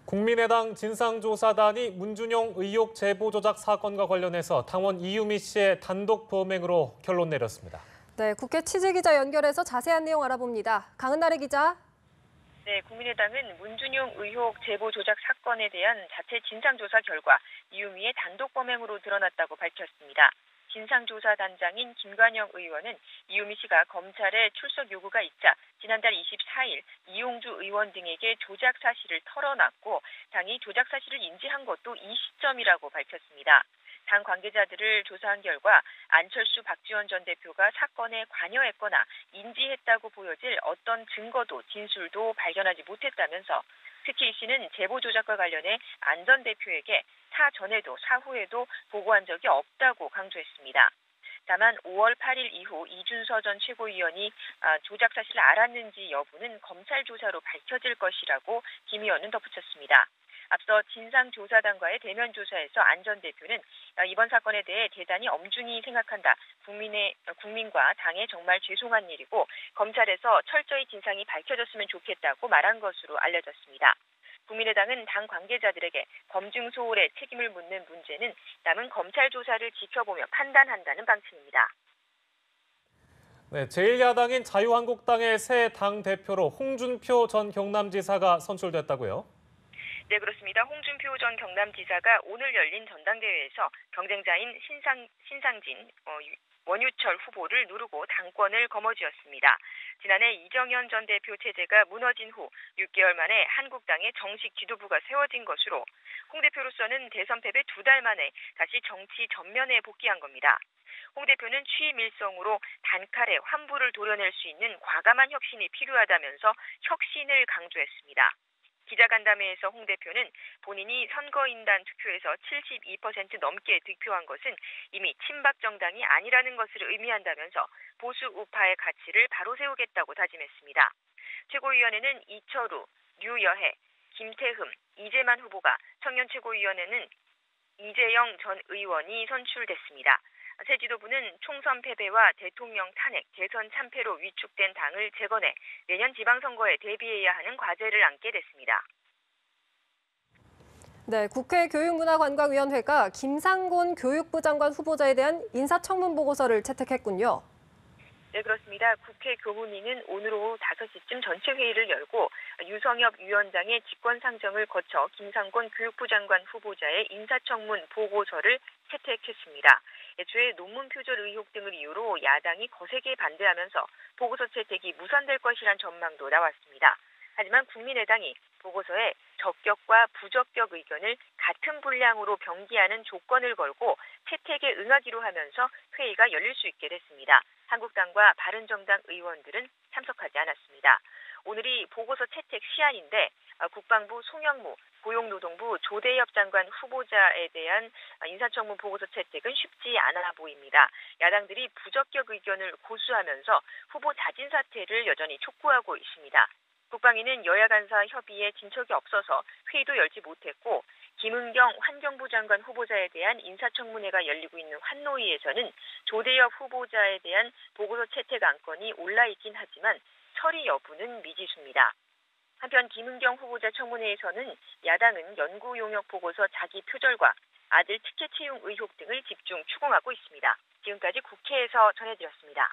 국민의당 진상조사단이 문준용 의혹 제보 조작 사건과 관련해서 당원 이유미 씨의 단독 범행으로 결론 내렸습니다. 네, 국회 취재기자 연결해서 자세한 내용 알아봅니다. 강은나래 기자. 네, 국민의당은 문준용 의혹 제보 조작 사건에 대한 자체 진상조사 결과 이유미의 단독 범행으로 드러났다고 밝혔습니다. 진상조사단장인 김관영 의원은 이유미 씨가 검찰에 출석 요구가 있자 지난달 24일 이용주 의원 등에게 조작 사실을 털어놨고 당이 조작 사실을 인지한 것도 이 시점이라고 밝혔습니다. 당 관계자들을 조사한 결과 안철수 박지원 전 대표가 사건에 관여했거나 인지했다고 보여질 어떤 증거도 진술도 발견하지 못했다면서 특히 이 씨는 제보 조작과 관련해 안 전 대표에게 사전에도 사후에도 보고한 적이 없다고 강조했습니다. 다만 5월 8일 이후 이준서 전 최고위원이 조작 사실을 알았는지 여부는 검찰 조사로 밝혀질 것이라고 김 의원은 덧붙였습니다. 앞서 진상조사단과의 대면 조사에서 안 전 대표는 이번 사건에 대해 대단히 엄중히 생각한다. 국민과 당에 정말 죄송한 일이고 검찰에서 철저히 진상이 밝혀졌으면 좋겠다고 말한 것으로 알려졌습니다. 국민의당은 당 관계자들에게 검증 소홀의 책임을 묻는 문제는 남은 검찰 조사를 지켜보며 판단한다는 방침입니다. 네, 제1야당인 자유한국당의 새 당대표로 홍준표 전 경남지사가 선출됐다고요? 네, 그렇습니다. 홍준표 전 경남지사가 오늘 열린 전당대회에서 경쟁자인 신상진 원유철 후보를 누르고 당권을 거머쥐었습니다. 지난해 이정현 전 대표 체제가 무너진 후 6개월 만에 한국당의 정식 지도부가 세워진 것으로 홍 대표로서는 대선 패배 2달 만에 다시 정치 전면에 복귀한 겁니다. 홍 대표는 취임 일성으로 단칼에 환부를 도려낼 수 있는 과감한 혁신이 필요하다면서 혁신을 강조했습니다. 기자간담회에서 홍 대표는 본인이 선거인단 투표에서 72% 넘게 득표한 것은 이미 친박 정당이 아니라는 것을 의미한다면서 보수 우파의 가치를 바로 세우겠다고 다짐했습니다. 최고위원회는 이철우, 류여해, 김태흠, 이재만 후보가, 청년 최고위원회는 이재영 전 의원이 선출됐습니다. 새 지도부는 총선 패배와 대통령 탄핵, 대선 참패로 위축된 당을 재건해 내년 지방선거에 대비해야 하는 과제를 안게 됐습니다. 네, 국회 교육문화관광위원회가 김상곤 교육부 장관 후보자에 대한 인사청문 보고서를 채택했군요. 네, 그렇습니다. 국회 교문위는 오늘 오후 5시쯤 전체 회의를 열고 유성엽 위원장의 직권상정을 거쳐 김상곤 교육부 장관 후보자의 인사청문 보고서를 채택했습니다. 애초에 논문 표절 의혹 등을 이유로 야당이 거세게 반대하면서 보고서 채택이 무산될 것이란 전망도 나왔습니다. 하지만 국민의당이 보고서에 적격과 부적격 의견을 같은 분량으로 병기하는 조건을 걸고 채택에 응하기로 하면서 회의가 열릴 수 있게 됐습니다. 한국당과 바른정당 의원들은 참석하지 않았습니다. 오늘이 보고서 채택 시한인데 국방부 송영무, 고용노동부 조대엽 장관 후보자에 대한 인사청문 보고서 채택은 쉽지 않아 보입니다. 야당들이 부적격 의견을 고수하면서 후보 자진 사퇴를 여전히 촉구하고 있습니다. 국방위는 여야 간사 협의에 진척이 없어서 회의도 열지 못했고 김은경 환경부 장관 후보자에 대한 인사청문회가 열리고 있는 환노위에서는 조대엽 후보자에 대한 보고서 채택 안건이 올라있긴 하지만 처리 여부는 미지수입니다. 한편 김은경 후보자 청문회에서는 야당은 연구 용역 보고서 자기 표절과 아들 특혜 채용 의혹 등을 집중 추궁하고 있습니다. 지금까지 국회에서 전해드렸습니다.